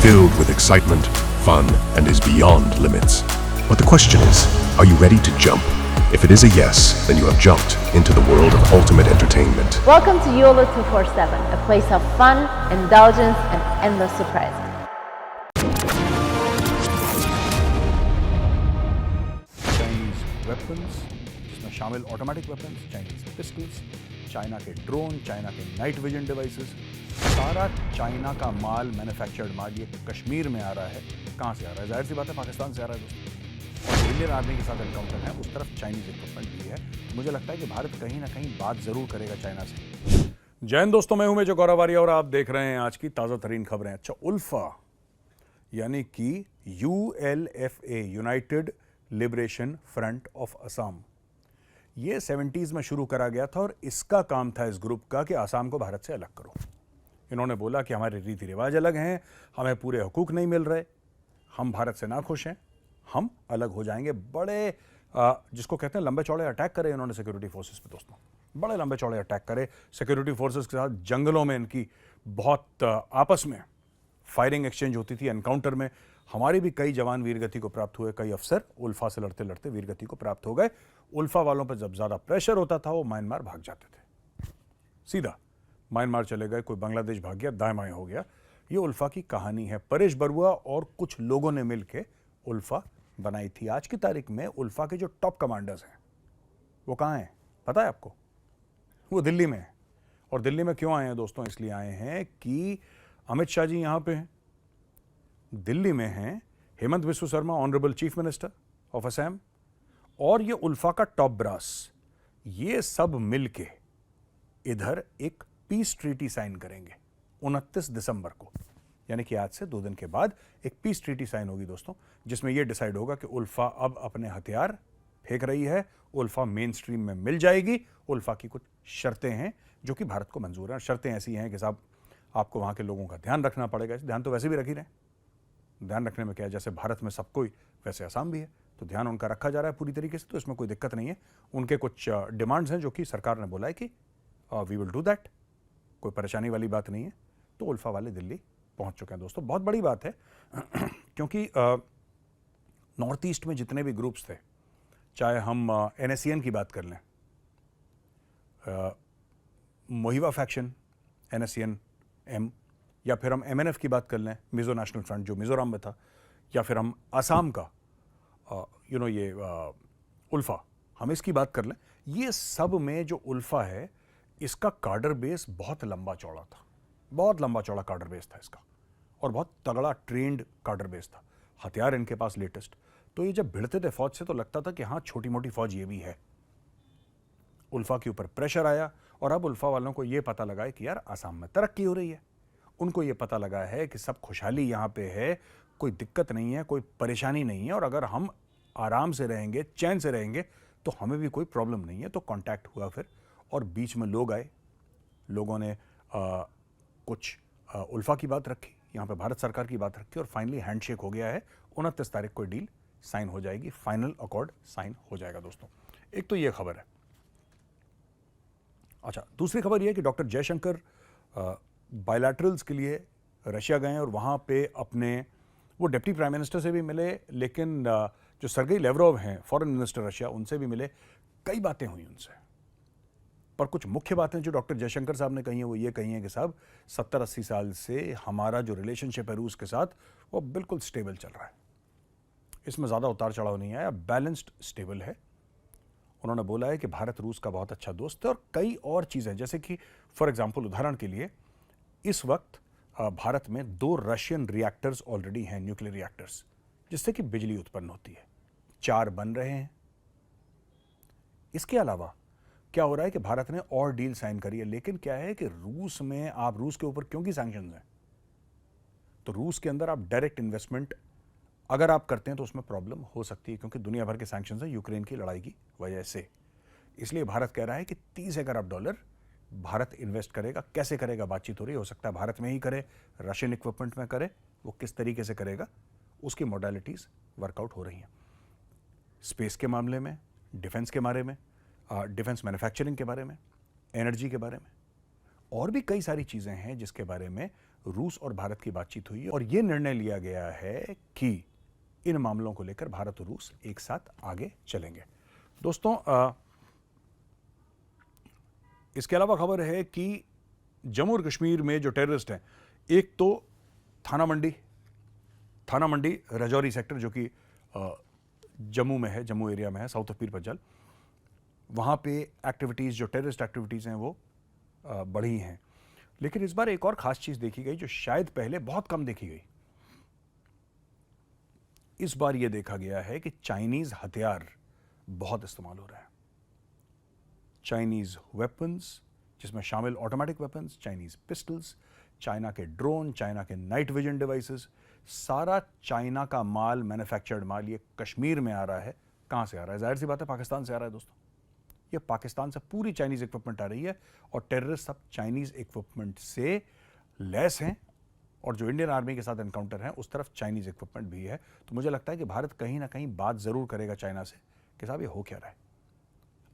filled with excitement, fun, and is beyond limits. But the question is, are you ready to jump? If it is a yes, then you have jumped into the world of ultimate entertainment. Welcome to YOLO 247, a place of fun, indulgence, and endless surprises. Chinese weapons जिसमें शामिल automatic weapons, Chinese pistols, China के drone, China के night vision devices, सारा China का माल, manufactured माल ये कश्मीर में आ रहा है। कहाँ से आ रहा है? जाहिर सी बात है पाकिस्तान से आ रहा है दोस्तों। और इंडियन आर्मी के साथ एनकाउंटर है, उस तरफ चाइनीज इक्विपमेंट भी है। मुझे लगता है कि भारत कहीं ना कहीं बात जरूर करेगा चाइना से। जय हिंद दोस्तों, मैं हूं मेजर गौरव आर्य और आप देख रहे हैं आज की ताज़ा तरीन खबरें। अच्छा, उल्फा यानी कि ULFA, United liberation front of Assam, ये 70s में शुरू करा गया था और इसका काम था इस ग्रुप का कि असम को भारत से अलग करो। इन्होंने बोला कि हमारे रीति रिवाज अलग हैं, हमें पूरे हकूक नहीं मिल रहे, हम भारत से ना खुश हैं, हम अलग हो जाएंगे। बड़े जिसको कहते हैं लंबे चौड़े अटैक करे इन्होंने सिक्योरिटी फोर्सेस पे दोस्तों, बड़े लंबे चौड़े अटैक करे सिक्योरिटी फोर्सेस के साथ। जंगलों में इनकी बहुत आपस में फायरिंग एक्सचेंज होती थी। एनकाउंटर में हमारे भी कई जवान वीरगति को प्राप्त हुए, कई अफसर उल्फा से लड़ते लड़ते वीरगति को प्राप्त हो गए। उल्फा वालों पर जब ज़्यादा प्रेशर होता था वो म्यांमार भाग जाते थे, सीधा म्यांमार चले गए, कोई बांग्लादेश भाग गया, दाएं बाएं हो गया। ये उल्फा की कहानी है। परेश बरुआ और कुछ लोगों ने मिलकर उल्फा बनाई थी। आज की तारीख में उल्फा के जो टॉप कमांडर्स हैं वो कहाँ हैं पता है आपको? वो दिल्ली में है। और दिल्ली में क्यों आए हैं दोस्तों? इसलिए आए हैं कि अमित शाह जी यहाँ पे हैं, दिल्ली में हैं Hemant Biswa Sharma, honourable chief minister of Assam, और ये उल्फा का टॉप ब्रास, ये सब मिलके इधर एक पीस ट्रीटी साइन करेंगे 29 दिसंबर को, यानी कि आज से 2 दिन के बाद एक पीस ट्रीटी साइन होगी दोस्तों, जिसमें यह डिसाइड होगा कि उल्फा अब अपने हथियार फेंक रही है, उल्फा मेन स्ट्रीम में मिल जाएगी। उल्फा की कुछ शर्तें हैं जो कि भारत को मंजूर हैं। शर्तें ऐसी हैं कि साहब आपको वहां के लोगों का ध्यान रखना पड़ेगा। ध्यान तो वैसे भी रख ही रहे, ध्यान रखने में क्या है, जैसे भारत में सब कोई वैसे असम भी है, तो ध्यान उनका रखा जा रहा है पूरी तरीके से, तो इसमें कोई दिक्कत नहीं है। उनके कुछ डिमांड्स हैं जो कि सरकार ने बोला है कि वी विल डू दैट, कोई परेशानी वाली बात नहीं है। तो उल्फा वाले दिल्ली पहुंच चुके हैं दोस्तों। बहुत बड़ी बात है क्योंकि नॉर्थ ईस्ट में जितने भी ग्रुप्स थे, चाहे हम NSCN की बात कर लें, मोहिवा फैक्शन NSCN M, या फिर हम MNF की बात कर लें, मिजो नेशनल फ्रंट जो मिजोरम में था, या फिर हम आसाम का ये उल्फा, हम इसकी बात कर लें, ये सब में जो उल्फा है इसका कार्डर बेस बहुत लंबा चौड़ा था, बहुत लंबा चौड़ा कार्डर बेस था इसका, और बहुत तगड़ा ट्रेंड कार्डर बेस था। हथियार इनके पास लेटेस्ट। तो ये जब भिड़ते थे फौज से तो लगता था कि हाँ छोटी मोटी फौज ये भी है। उल्फा के ऊपर प्रेशर आया और अब उल्फा वालों को ये पता लगा है कि यार आसाम में तरक्की हो रही है, उनको ये पता लगा है कि सब खुशहाली यहाँ पे है, कोई दिक्कत नहीं है, कोई परेशानी नहीं है, और अगर हम आराम से रहेंगे, चैन से रहेंगे तो हमें भी कोई प्रॉब्लम नहीं है। तो कांटेक्ट हुआ फिर, और बीच में लोग आए, लोगों ने कुछ उल्फा की बात रखी, यहाँ पे भारत सरकार की बात रखी, और फाइनली हैंडशेक हो गया है। 29 तारीख को डील साइन हो जाएगी, फाइनल अकॉर्ड साइन हो जाएगा दोस्तों। एक तो ये खबर है। अच्छा, दूसरी खबर यह है कि डॉक्टर जयशंकर बायलैटरल्स के लिए रशिया गए और वहाँ पे अपने वो डिप्टी प्राइम मिनिस्टर से भी मिले, लेकिन जो सर्गेई लेवरोव हैं फॉरेन मिनिस्टर रशिया, उनसे भी मिले, कई बातें हुई उनसे। पर कुछ मुख्य बातें जो डॉक्टर जयशंकर साहब ने कही हैं वो ये कही हैं कि साहब 70-80 साल से हमारा जो रिलेशनशिप है रूस के साथ वो बिल्कुल स्टेबल चल रहा है, इसमें ज़्यादा उतार चढ़ाव नहीं आया, बैलेंस्ड स्टेबल है। उन्होंने बोला है कि भारत रूस का बहुत अच्छा दोस्त है, और कई और चीज़ें, जैसे कि फॉर एग्जांपल उदाहरण के लिए इस वक्त भारत में 2 रशियन रिएक्टर्स ऑलरेडी हैं, न्यूक्लियर रिएक्टर्स, जिससे कि बिजली उत्पन्न होती है, 4 बन रहे हैं। इसके अलावा क्या हो रहा है कि भारत ने और डील साइन करी है, लेकिन क्या है कि रूस में, आप रूस के ऊपर क्योंकि सैंक्शंस हैं, तो रूस के अंदर आप डायरेक्ट इन्वेस्टमेंट अगर आप करते हैं तो उसमें प्रॉब्लम हो सकती है, क्योंकि दुनिया भर के सैंक्शंस हैं यूक्रेन की लड़ाई की वजह से। इसलिए भारत कह रहा है कि $30 अरब भारत इन्वेस्ट करेगा। कैसे करेगा बातचीत हो रही है, हो सकता है भारत में ही करे, रशियन इक्विपमेंट में करे, वो किस तरीके से करेगा उसकी मॉडलिटीज वर्कआउट हो रही हैं। स्पेस के मामले में, डिफेंस के बारे में, डिफेंस मैन्युफैक्चरिंग के बारे में, एनर्जी के बारे में, और भी कई सारी चीज़ें हैं जिसके बारे में रूस और भारत की बातचीत हुई और यह निर्णय लिया गया है कि इन मामलों को लेकर भारत और रूस एक साथ आगे चलेंगे। दोस्तों, इसके अलावा खबर है कि जम्मू और कश्मीर में जो टेररिस्ट हैं, एक तो थाना मंडी राजौरी सेक्टर जो कि जम्मू में है, जम्मू एरिया में है, साउथ ऑफ पीर पंजाल, वहाँ पे एक्टिविटीज़, जो टेररिस्ट एक्टिविटीज़ हैं वो बढ़ी हैं। लेकिन इस बार एक और ख़ास चीज़ देखी गई जो शायद पहले बहुत कम देखी गई। इस बार ये देखा गया है कि चाइनीज़ हथियार बहुत इस्तेमाल हो रहा है। चाइनीज़ वेपन्स, जिसमें शामिल automatic weapons, Chinese pistols, China के ड्रोन, चाइना के नाइट विजन डिवाइसेस, सारा चाइना का माल, मैन्युफैक्चर्ड माल ये कश्मीर में आ रहा है। कहाँ से आ रहा है? जाहिर सी बात है पाकिस्तान से आ रहा है दोस्तों। ये पाकिस्तान से पूरी चाइनीज़ इक्विपमेंट आ रही है और टेररिस्ट सब चाइनीज़ इक्विपमेंट से लैस हैं और जो इंडियन आर्मी के साथ एनकाउंटर है उस तरफ चाइनीज़ इक्विपमेंट भी है। तो मुझे लगता है कि भारत कहीं ना कहीं बात ज़रूर करेगा चाइना से कि साहब ये हो क्या रहा है,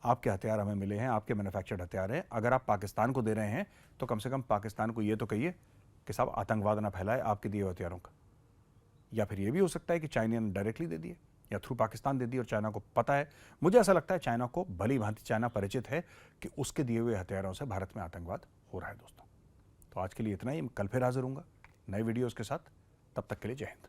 आपके हथियार हमें मिले हैं, आपके मैन्युफैक्चर्ड हथियार हैं, अगर आप पाकिस्तान को दे रहे हैं तो कम से कम पाकिस्तान को ये तो कहिए कि साहब आतंकवाद ना फैलाए आपके दिए हथियारों का। या फिर ये भी हो सकता है कि चाइना ने डायरेक्टली दे दिए या थ्रू पाकिस्तान दे दी और चाइना को पता है। मुझे ऐसा लगता है चाइना को भली भांति चाइना परिचित है कि उसके दिए हुए हथियारों से भारत में आतंकवाद हो रहा है दोस्तों। तो आज के लिए इतना ही, कल फिर हाजिर हूँगा नए वीडियोज़ के साथ। तब तक के लिए जय हिंद।